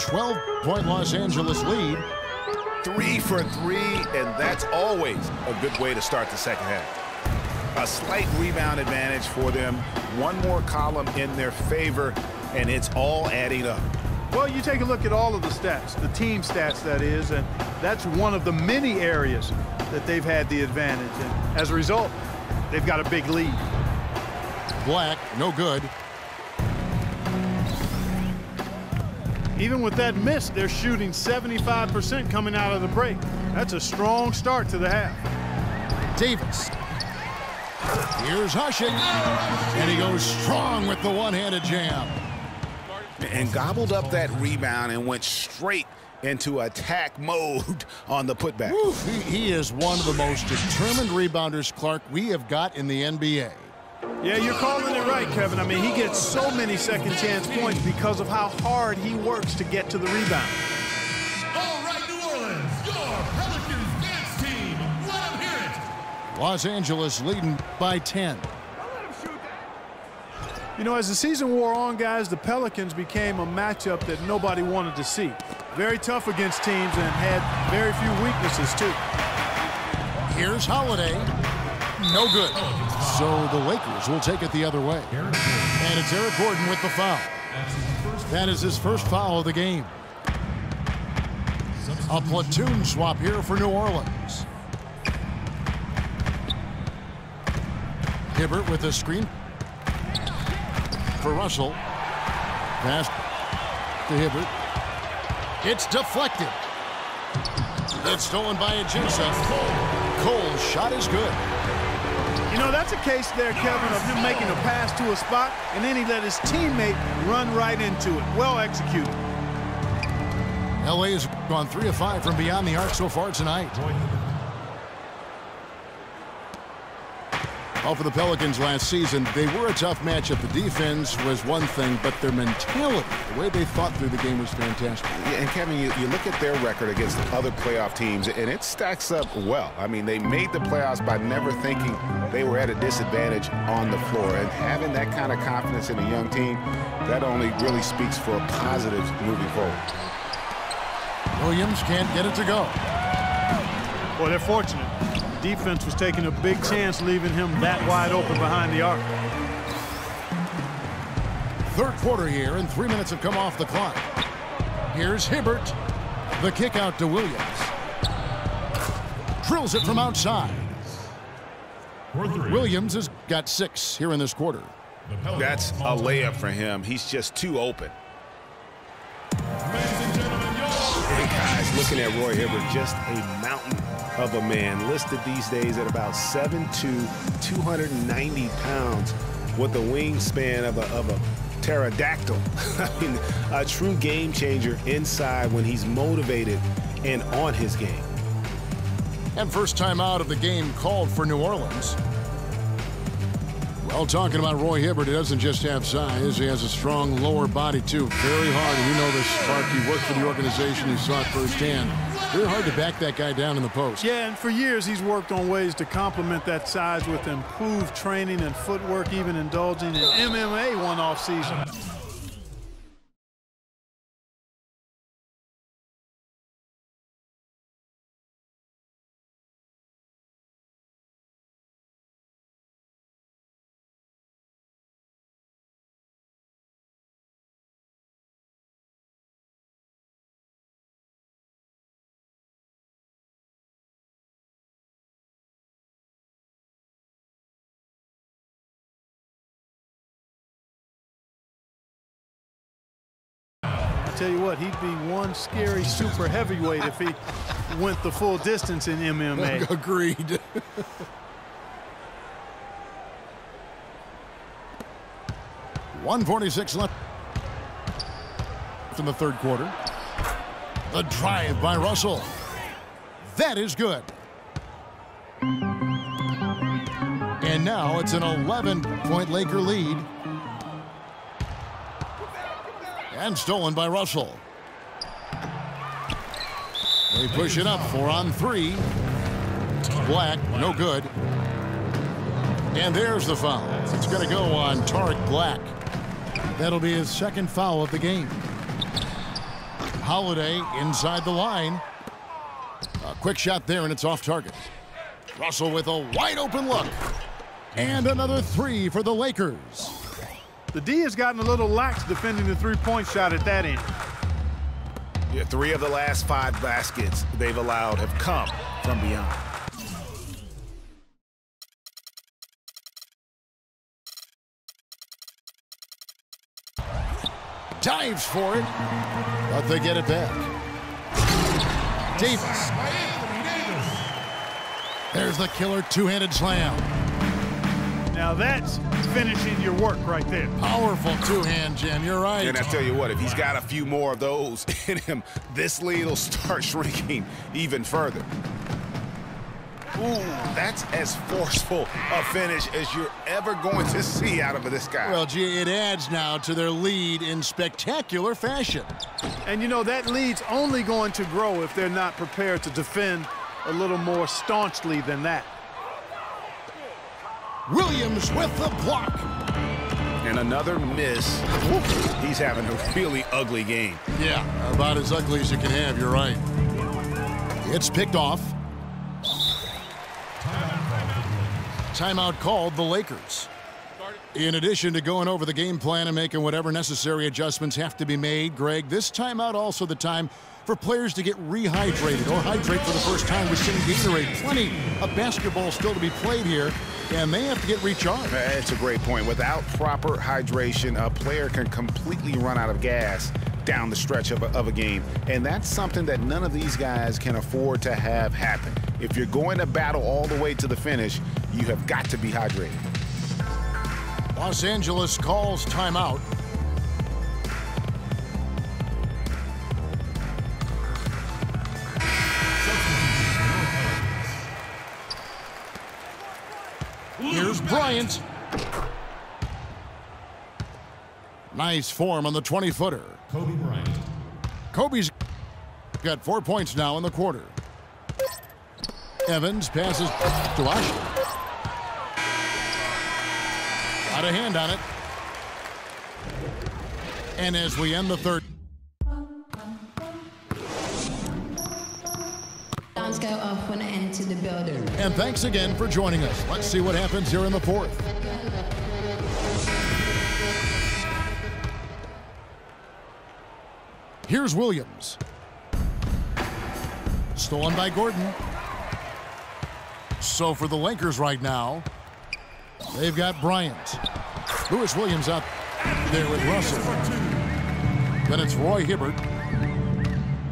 12-point Los Angeles lead. 3 for 3, and that's always a good way to start the second half. A slight rebound advantage for them. One more column in their favor, and it's all adding up. Well, you take a look at all of the stats, the team stats, that is, and that's one of the many areas that they've had the advantage. And as a result, they've got a big lead. Black, no good. Even with that miss, they're shooting 75% coming out of the break. That's a strong start to the half. Davis. Here's Hushin. And he goes strong with the one-handed jam. And gobbled up that rebound and went straight into attack mode on the putback. He is one of the most determined rebounders, Clark, we have got in the NBA. Yeah, you're calling it right, Kevin. I mean, he gets so many second chance points because of how hard he works to get to the rebound. All right, New Orleans, your Pelicans dance team. Let them hear it. Los Angeles leading by 10. You know, as the season wore on, guys, the Pelicans became a matchup that nobody wanted to see. Very tough against teams and had very few weaknesses, too. Here's Holiday. No good. So the Lakers will take it the other way. And it's Eric Gordon with the foul. That is his first foul of the game. A platoon swap here for New Orleans. Hibbert with a screen for Russell. Pass to Hibbert. It's deflected. It's stolen by Ajinça. Cole's shot is good. You know, that's a case there, Kevin, of him making a pass to a spot, and then he let his teammate run right into it. Well executed. LA has gone 3 of 5 from beyond the arc so far tonight. Well, for the Pelicans last season, they were a tough matchup. The defense was one thing, but their mentality, the way they thought through the game was fantastic. Yeah, and Kevin, you look at their record against other playoff teams, and it stacks up well. I mean, they made the playoffs by never thinking they were at a disadvantage on the floor. And having that kind of confidence in a young team, that only really speaks for positives moving forward. Williams can't get it to go. Well, they're fortunate. Defense was taking a big chance, leaving him that wide open behind the arc. Third quarter here, and 3 minutes have come off the clock. Here's Hibbert. The kick out to Williams. Drills it from outside. Williams has got 6 here in this quarter. That's a layup for him. He's just too open. And guys, looking at Roy Hibbert, just a mountain of a man, listed these days at about 7'2", 290 pounds, with the wingspan of a pterodactyl. I mean, a true game changer inside when he's motivated and on his game. And first time out of the game called for New Orleans. Well, talking about Roy Hibbert, he doesn't just have size. He has a strong lower body, too. Very hard. And you know this, Clark. He worked for the organization. He saw it firsthand. Very hard to back that guy down in the post. Yeah, and for years he's worked on ways to complement that size with improved training and footwork, even indulging in MMA one off season. Tell you what, he'd be one scary super heavyweight if he went the full distance in MMA. Agreed. .146 left in the third quarter. The drive by Russell. That is good. And now it's an 11-point Laker lead. And stolen by Russell. They push it up, 4 on 3. Black, no good. And there's the foul. It's going to go on Tariq Black. That'll be his second foul of the game. Holiday inside the line. A quick shot there, and it's off target. Russell with a wide open look. And another three for the Lakers. The D has gotten a little lax defending the three-point shot at that end. Yeah, 3 of the last 5 baskets they've allowed have come from beyond. Dives for it, but they get it back. Davis. There's the killer two-handed slam. Now that's finishing your work right there. Powerful two-hand jam, you're right. And I tell you what, if he's got a few more of those in him, this lead will start shrinking even further. Ooh, that's as forceful a finish as you're ever going to see out of this guy. Well, gee, it adds now to their lead in spectacular fashion. And you know, that lead's only going to grow if they're not prepared to defend a little more staunchly than that. Williams with the block. And another miss. He's having a really ugly game. Yeah, about as ugly as you can have, you're right. It's picked off. Timeout called the Lakers. In addition to going over the game plan and making whatever necessary adjustments have to be made, Greg, this timeout also the time for players to get rehydrated or hydrate for the first time with some Gatorade. Plenty of basketball still to be played here, and they have to get recharged. That's a great point. Without proper hydration, a player can completely run out of gas down the stretch of a game, and that's something that none of these guys can afford to have happen. If you're going to battle all the way to the finish, you have got to be hydrated. Los Angeles calls timeout. Here's Bryant. Nice form on the 20-footer. Kobe Bryant. Kobe's got 4 points now in the quarter. Evans passes to Ashley. Got a hand on it. And as we end the third. Alarms go off when I enter the building. And thanks again for joining us. Let's see what happens here in the fourth. Here's Williams. Stolen by Gordon. So for the Lakers right now, they've got Bryant. Lewis Williams out there with Russell. Then it's Roy Hibbert.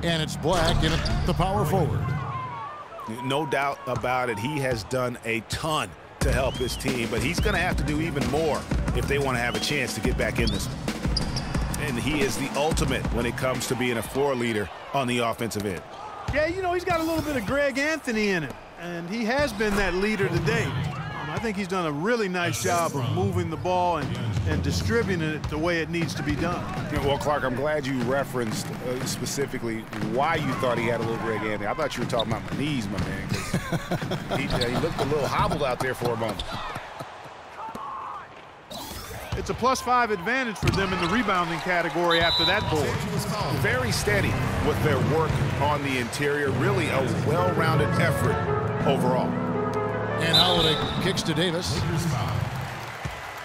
And it's Black in the power forward. No doubt about it, he has done a ton to help his team, but he's going to have to do even more if they want to have a chance to get back in this one. And he is the ultimate when it comes to being a floor leader on the offensive end. Yeah, you know, he's got a little bit of Greg Anthony in him, and he has been that leader today. I think he's done a really nice job of moving the ball and distributing it the way it needs to be done. Well, Clark, I'm glad you referenced specifically why you thought he had a little Greg Anthony. I thought you were talking about my knees, my man, 'cause he looked a little hobbled out there for a moment. It's a +5 advantage for them in the rebounding category after that board. Very steady with their work on the interior. Really a well-rounded effort overall. And Holiday kicks to Davis.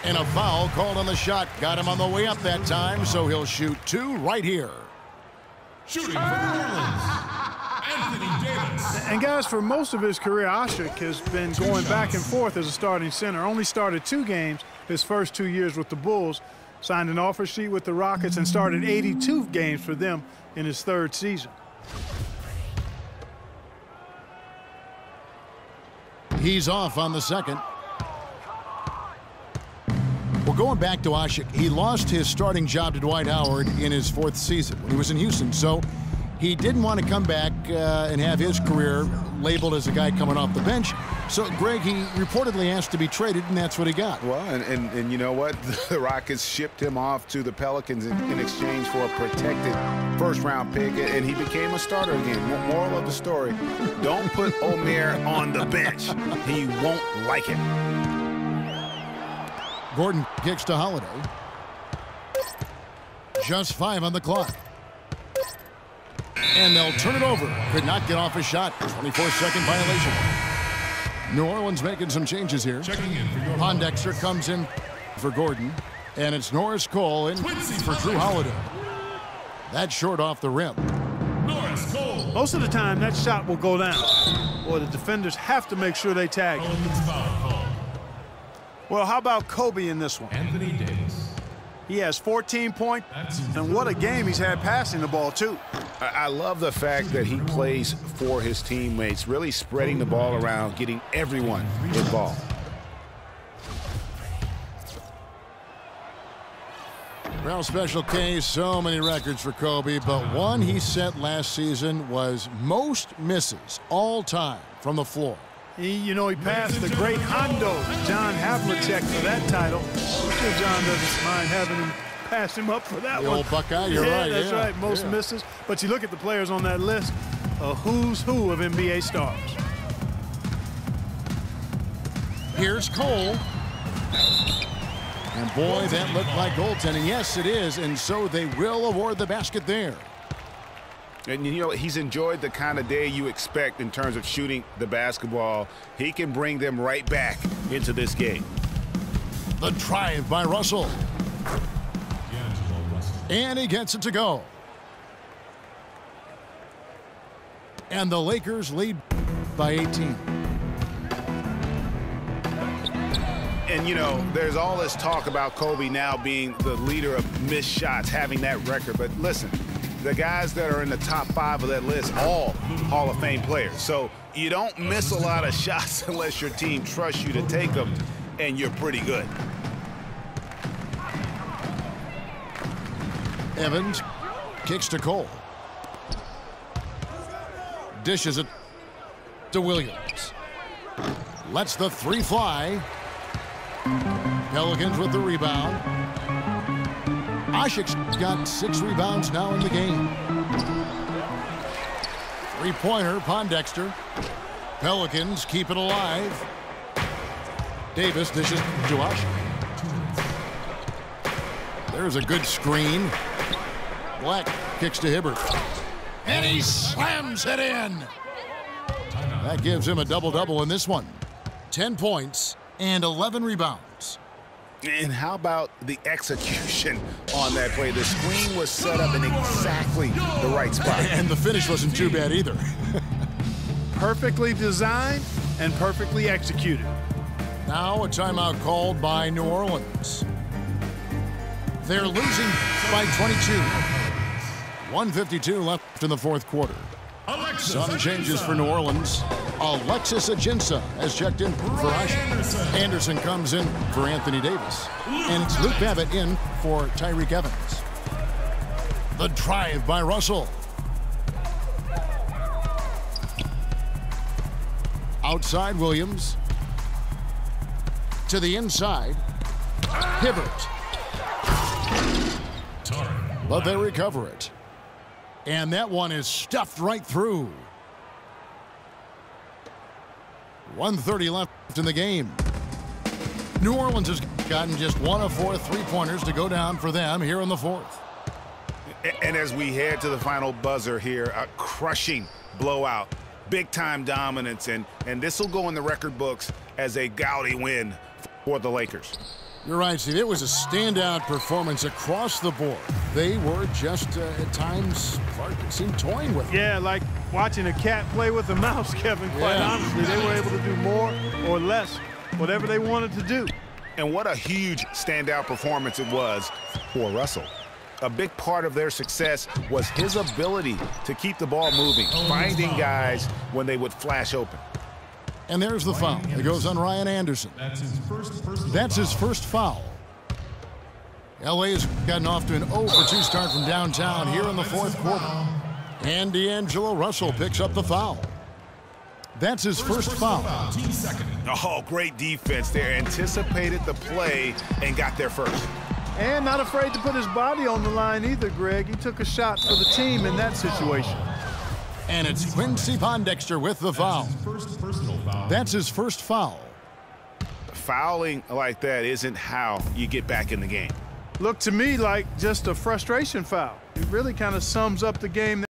And a foul called on the shot. Got him on the way up that time, so he'll shoot 2 right here. Shooting for New Orleans, Anthony Davis. And guys, for most of his career, Asik has been going back and forth as a starting center. Only started 2 games his first 2 years with the Bulls. Signed an offer sheet with the Rockets and started 82 games for them in his 3rd season. He's off on the second. Well, going back to Asik, he lost his starting job to Dwight Howard in his 4th season when he was in Houston. So he didn't want to come back and have his career labeled as a guy coming off the bench. So, Greg, he reportedly asked to be traded, and that's what he got. Well, and you know what? The Rockets shipped him off to the Pelicans in exchange for a protected first-round pick, and he became a starter again. Moral of the story, don't put Omer on the bench. He won't like it. Gordon kicks to Holiday. Just 5 on the clock. And they'll turn it over. Could not get off a shot. 24-second violation. New Orleans making some changes here. Pondexter comes in for Gordon. And it's Norris Cole in for Drew Holiday. That's short off the rim. Norris Cole. Most of the time, that shot will go down. Or the defenders have to make sure they tag him. Well, how about Kobe in this one? Anthony Davis. He has 14 points, and what a game he's had passing the ball, too. I love the fact that he plays for his teammates, really spreading the ball around, getting everyone involved. Well, special case, so many records for Kobe, but one he set last season was most misses all time from the floor. He passed the great Hondo, John Havlicek, for that title. I'm sure John doesn't mind having him pass him up for that The one. old Buckeye, you're yeah, right. That's right, most misses. But you look at the players on that list, a who's who of NBA stars. Here's Cole. And boy, that looked like goaltending. Yes, it is, and so they will award the basket there. And he's enjoyed the kind of day you expect in terms of shooting the basketball. He can bring them right back into this game. The drive by Russell. And he gets it to go. And the Lakers lead by 18. And, there's all this talk about Kobe now being the leader of missed shots, having that record. But listen, the guys that are in the top 5 of that list, all Hall of Fame players. So you don't miss a lot of shots unless your team trusts you to take them, and you're pretty good. Evans kicks to Cole. Dishes it to Williams. Lets the three fly. Pelicans with the rebound. Asik's got 6 rebounds now in the game. Three-pointer, Pondexter. Pelicans keep it alive. Davis dishes to Asik. There's a good screen. Black kicks to Hibbert. And he slams it in. That gives him a double-double in this one. 10 points and 11 rebounds. And how about the execution on that play? The screen was set up in exactly the right spot. And the finish wasn't too bad either. Perfectly designed and perfectly executed. Now a timeout called by New Orleans. They're losing by 22. 1:52 left in the fourth quarter. Some changes for New Orleans. Alexis Ajinça has checked in for Asik. Anderson comes in for Anthony Davis. And it's Luke Babbitt in for Tyreke Evans. The drive by Russell. Outside Williams. To the inside. Hibbert. But they recover it. And that one is stuffed right through. 1:30 left in the game. New Orleans has gotten just 1 of 4 three-pointers to go down for them here in the fourth. And as we head to the final buzzer here, a crushing blowout, big-time dominance, and this will go in the record books as a gaudy win for the Lakers. You're right, Steve. It was a standout performance across the board. They were just, at times, it seemed toying with it. Yeah, like watching a cat play with a mouse, Kevin, quite honestly. They were able to do more or less, whatever they wanted to do. And what a huge standout performance it was for Russell. A big part of their success was his ability to keep the ball moving, finding guys when they would flash open. And there's the foul. It goes on Ryan Anderson. That's his first foul. LA has gotten off to an 0-for-2 start from downtown here in the fourth quarter. And D'Angelo Russell picks up the foul. That's his first foul. Oh, great defense there. Anticipated the play and got there first. And not afraid to put his body on the line either, Greg. He took a shot for the team in that situation. And it's Quincy Pondexter with the foul. That's his first foul. Fouling like that isn't how you get back in the game. Looked to me like just a frustration foul. It really kind of sums up the game.